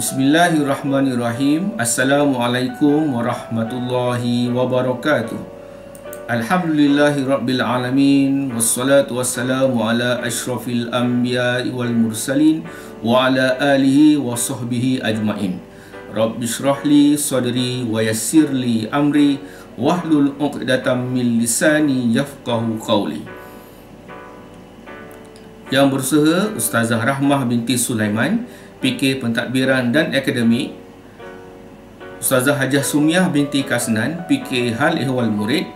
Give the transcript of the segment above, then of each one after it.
Bismillahirrahmanirrahim. Assalamualaikum warahmatullahi wabarakatuh. Alhamdulillahirabbil alamin, wassalatu wassalamu ala asyrafil anbiya'i wal mursalin wa ala alihi wa sahbihi ajmain. Rabbi shrahli sadri wa yassirli amri wahlul 'uqdatam min lisani yafqahu qawli. Yang berusaha Ustazah Rahmah binti Sulaiman, PK Pentadbiran dan Akademik, Ustazah Hajah Sumiah binti Kasnan, PK Hal Ehwal Murid,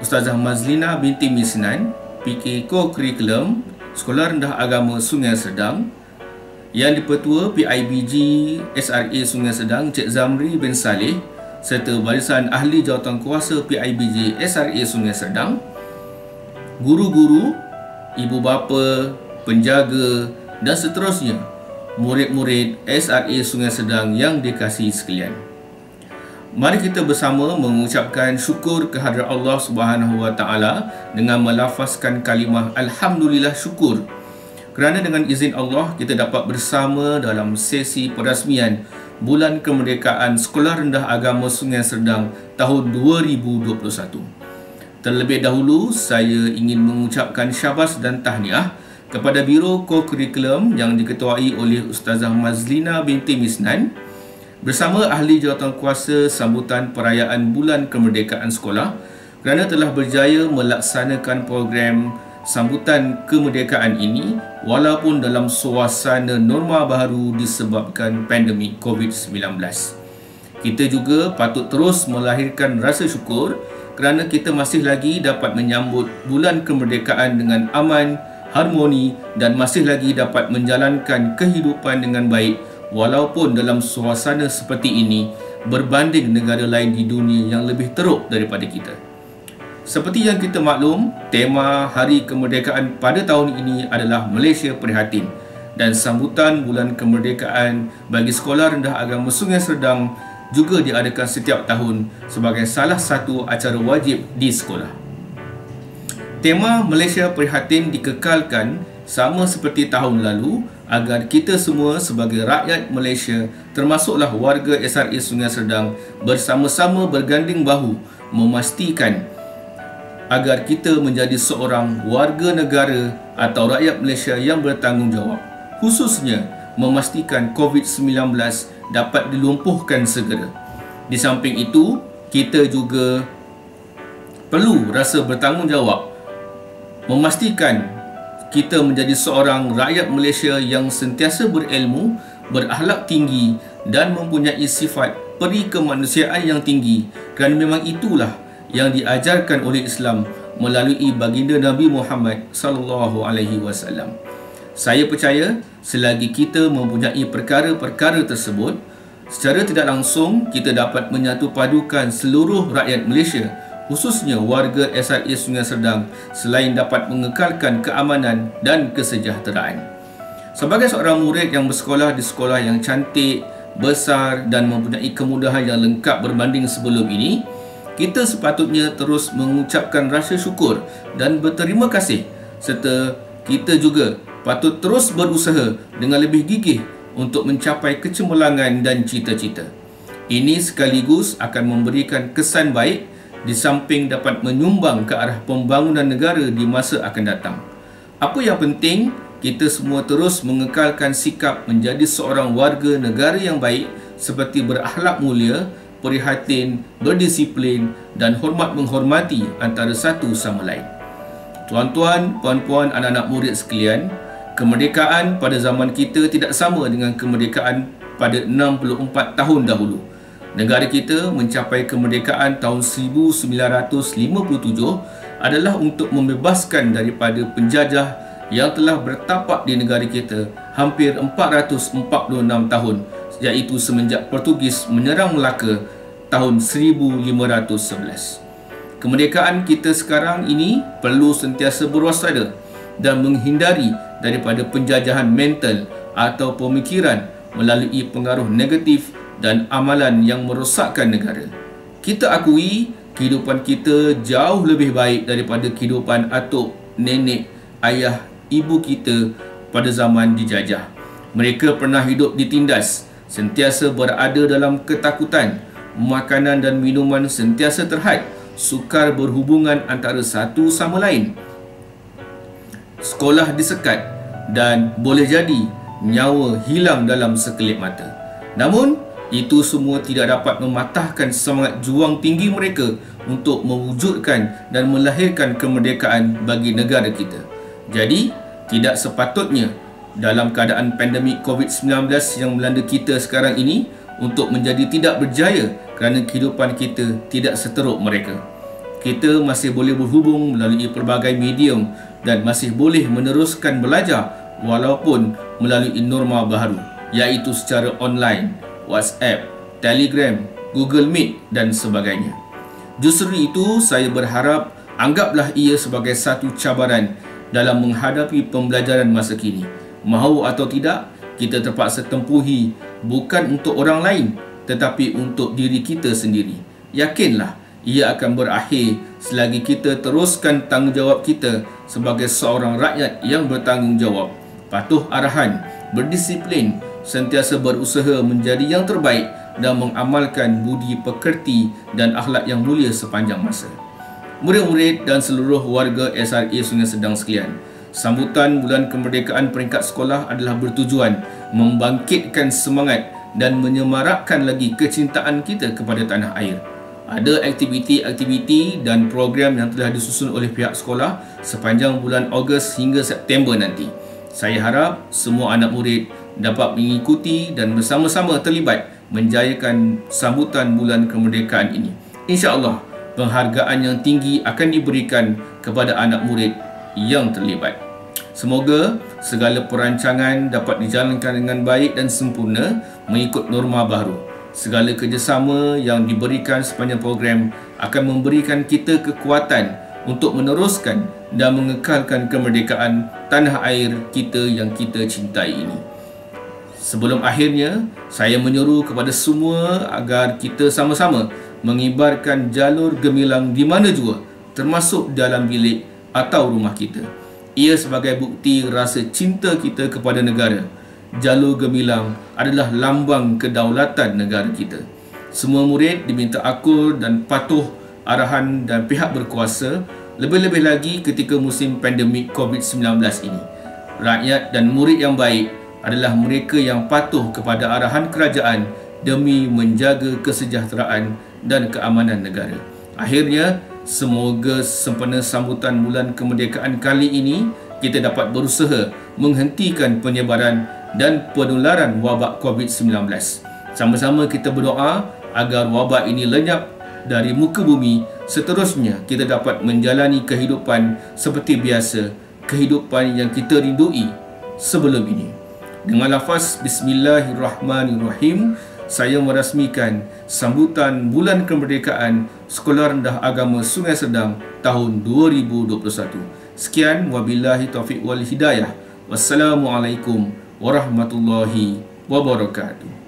Ustazah Mazlina binti Misnan, PK Co-Curriculum Sekolah Rendah Agama Sungai Sedang, Yang Dipertua PIBG SRA Sungai Sedang Cik Zamri bin Saleh, serta barisan ahli jawatankuasa PIBG SRA Sungai Sedang, guru-guru, ibu bapa, penjaga dan seterusnya, murid-murid SRA Sungai Sedang yang dikasihi sekalian. Mari kita bersama mengucapkan syukur kehadrat Allah Subhanahu Wa Taala dengan melafazkan kalimah Alhamdulillah syukur, kerana dengan izin Allah kita dapat bersama dalam sesi perasmian Bulan Kemerdekaan Sekolah Rendah Agama Sungai Sedang tahun 2021. Terlebih dahulu, saya ingin mengucapkan syabas dan tahniah kepada Biro Co-Curriculum yang diketuai oleh Ustazah Mazlina binti Misnan bersama ahli jawatankuasa sambutan perayaan Bulan Kemerdekaan Sekolah kerana telah berjaya melaksanakan program sambutan kemerdekaan ini walaupun dalam suasana norma baru disebabkan pandemik COVID-19. Kita juga patut terus melahirkan rasa syukur kerana kita masih lagi dapat menyambut Bulan Kemerdekaan dengan aman, harmoni dan masih lagi dapat menjalankan kehidupan dengan baik walaupun dalam suasana seperti ini berbanding negara lain di dunia yang lebih teruk daripada kita. Seperti yang kita maklum, tema Hari Kemerdekaan pada tahun ini adalah Malaysia Prihatin, dan sambutan Bulan Kemerdekaan bagi Sekolah Rendah Agama Sungai Sedang juga diadakan setiap tahun sebagai salah satu acara wajib di sekolah. Tema Malaysia Prihatin dikekalkan sama seperti tahun lalu agar kita semua sebagai rakyat Malaysia, termasuklah warga SRA Sungai Sedang, bersama-sama berganding bahu memastikan agar kita menjadi seorang warga negara atau rakyat Malaysia yang bertanggungjawab, khususnya memastikan COVID-19 dapat dilumpuhkan segera. Di samping itu, kita juga perlu rasa bertanggungjawab memastikan kita menjadi seorang rakyat Malaysia yang sentiasa berilmu, berakhlak tinggi dan mempunyai sifat peri kemanusiaan yang tinggi, kerana memang itulah yang diajarkan oleh Islam melalui baginda Nabi Muhammad sallallahu alaihi wasallam. Saya percaya selagi kita mempunyai perkara-perkara tersebut, secara tidak langsung kita dapat menyatupadukan seluruh rakyat Malaysia, khususnya warga SRA Sungai Sedang, selain dapat mengekalkan keamanan dan kesejahteraan. Sebagai seorang murid yang bersekolah di sekolah yang cantik, besar dan mempunyai kemudahan yang lengkap berbanding sebelum ini, kita sepatutnya terus mengucapkan rasa syukur dan berterima kasih, serta kita juga patut terus berusaha dengan lebih gigih untuk mencapai kecemerlangan dan cita-cita. Ini sekaligus akan memberikan kesan baik di samping dapat menyumbang ke arah pembangunan negara di masa akan datang. Apa yang penting, kita semua terus mengekalkan sikap menjadi seorang warga negara yang baik seperti berakhlak mulia, prihatin, berdisiplin dan hormat menghormati antara satu sama lain. Tuan-tuan, puan-puan, anak-anak murid sekalian, kemerdekaan pada zaman kita tidak sama dengan kemerdekaan pada 64 tahun dahulu. Negara kita mencapai kemerdekaan tahun 1957 adalah untuk membebaskan daripada penjajah yang telah bertapak di negara kita hampir 446 tahun, iaitu semenjak Portugis menyerang Melaka tahun 1511. Kemerdekaan kita sekarang ini perlu sentiasa berwaspada dan menghindari daripada penjajahan mental atau pemikiran melalui pengaruh negatif dan amalan yang merosakkan negara. Kita akui kehidupan kita jauh lebih baik daripada kehidupan atuk, nenek, ayah, ibu kita pada zaman dijajah. Mereka pernah hidup ditindas, sentiasa berada dalam ketakutan, makanan dan minuman sentiasa terhad, sukar berhubungan antara satu sama lain, sekolah disekat dan boleh jadi nyawa hilang dalam sekelip mata. Namun, itu semua tidak dapat mematahkan semangat juang tinggi mereka untuk mewujudkan dan melahirkan kemerdekaan bagi negara kita. Jadi, tidak sepatutnya dalam keadaan pandemik COVID-19 yang melanda kita sekarang ini untuk menjadi tidak berjaya kerana kehidupan kita tidak seteruk mereka. Kita masih boleh berhubung melalui pelbagai medium dan masih boleh meneruskan belajar walaupun melalui norma baru, iaitu secara online, WhatsApp, Telegram, Google Meet dan sebagainya. Justru itu, saya berharap anggaplah ia sebagai satu cabaran dalam menghadapi pembelajaran masa kini. Mahu atau tidak, kita terpaksa tempuhi bukan untuk orang lain tetapi untuk diri kita sendiri. Yakinlah, ia akan berakhir selagi kita teruskan tanggungjawab kita sebagai seorang rakyat yang bertanggungjawab, patuh arahan, berdisiplin, sentiasa berusaha menjadi yang terbaik dan mengamalkan budi pekerti dan akhlak yang mulia sepanjang masa. Murid-murid dan seluruh warga SRA Sungai Sedang sekalian, sambutan Bulan Kemerdekaan peringkat sekolah adalah bertujuan membangkitkan semangat dan menyemarakkan lagi kecintaan kita kepada tanah air. Ada aktiviti-aktiviti dan program yang telah disusun oleh pihak sekolah sepanjang bulan Ogos hingga September nanti. Saya harap semua anak murid dapat mengikuti dan bersama-sama terlibat menjayakan sambutan Bulan Kemerdekaan ini. InsyaAllah, penghargaan yang tinggi akan diberikan kepada anak murid yang terlibat. Semoga segala perancangan dapat dijalankan dengan baik dan sempurna mengikut norma baru. Segala kerjasama yang diberikan sepanjang program akan memberikan kita kekuatan untuk meneruskan dan mengekalkan kemerdekaan tanah air kita yang kita cintai ini. Sebelum akhirnya, saya menyuruh kepada semua agar kita sama-sama mengibarkan jalur gemilang di mana jua, termasuk dalam bilik atau rumah kita. Ia sebagai bukti rasa cinta kita kepada negara. Jalur gemilang adalah lambang kedaulatan negara kita. Semua murid diminta akur dan patuh arahan dan pihak berkuasa, lebih-lebih lagi ketika musim pandemik COVID-19 ini. Rakyat dan murid yang baik adalah mereka yang patuh kepada arahan kerajaan demi menjaga kesejahteraan dan keamanan negara. Akhirnya, semoga sempena sambutan Bulan Kemerdekaan kali ini, kita dapat berusaha menghentikan penyebaran dan penularan wabak COVID-19. Sama-sama kita berdoa agar wabak ini lenyap dari muka bumi. Seterusnya, kita dapat menjalani kehidupan seperti biasa, kehidupan yang kita rindui sebelum ini. Dengan lafaz Bismillahirrahmanirrahim, saya merasmikan sambutan Bulan Kemerdekaan Sekolah Rendah Agama Sungai Sedang tahun 2021. Sekian, wabillahi taufiq wal hidayah. Wassalamualaikum warahmatullahi wabarakatuh.